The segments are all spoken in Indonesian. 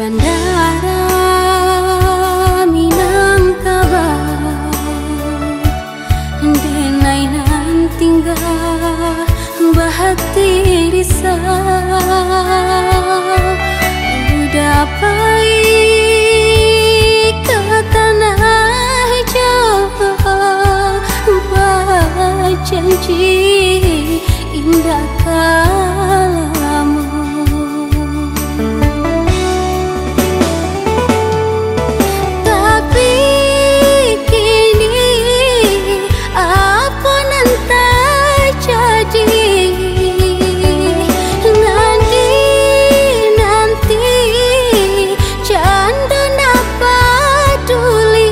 bandara Minangkabau, denai nan tinggal bahati risa udah baik ke tanah jauh, janji indah kalamu. Tapi kini apa nanti jadi, nanti canda napa peduli,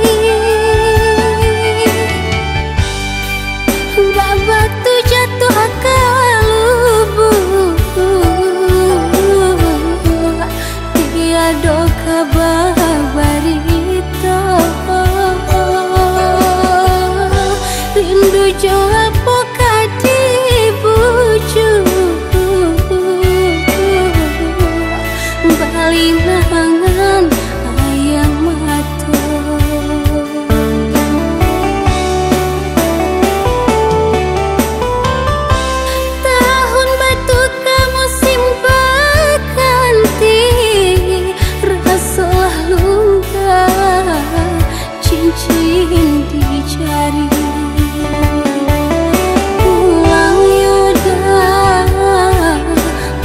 batu jatuh akal lubuk, tiada kabar barita, rindu jawab pokadi bujuk, bali nangan ayam mata. Tahun batu kamu simbakanti, rasalah lunga cincin dicari. Pulang Yuda,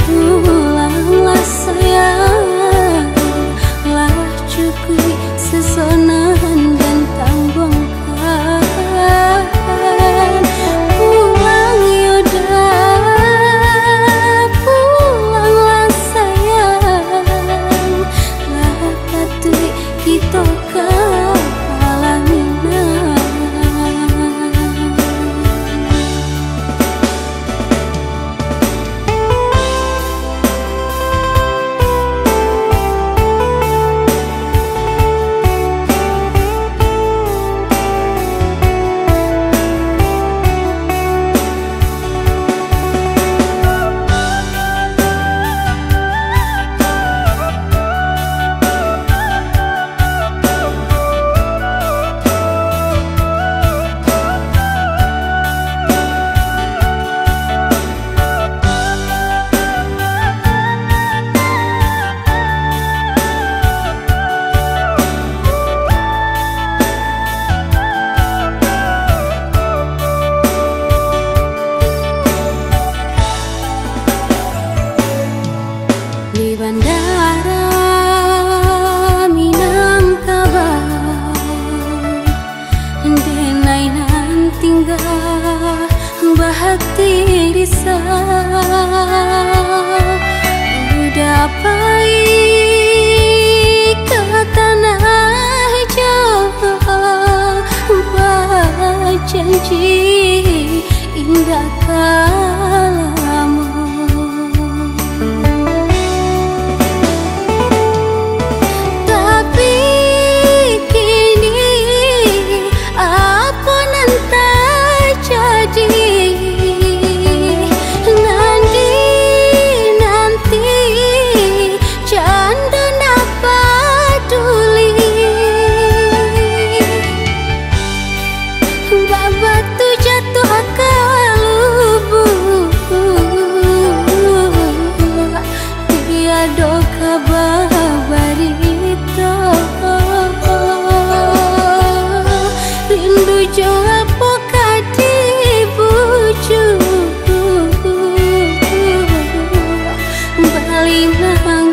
pulanglah sayang, lah cukui sesonan dan tambongkan. Pulang Yuda, pulanglah sayang, lah patui kita kalaminan. Di bandara Minangkabau, denai nan tinggal bahati risa udah baik ke tanah jauh, janji indah kalamu. Batu jatuh akal lubuk, tiada kabar barita, rindu jawab pokadi bujuk, bali nangan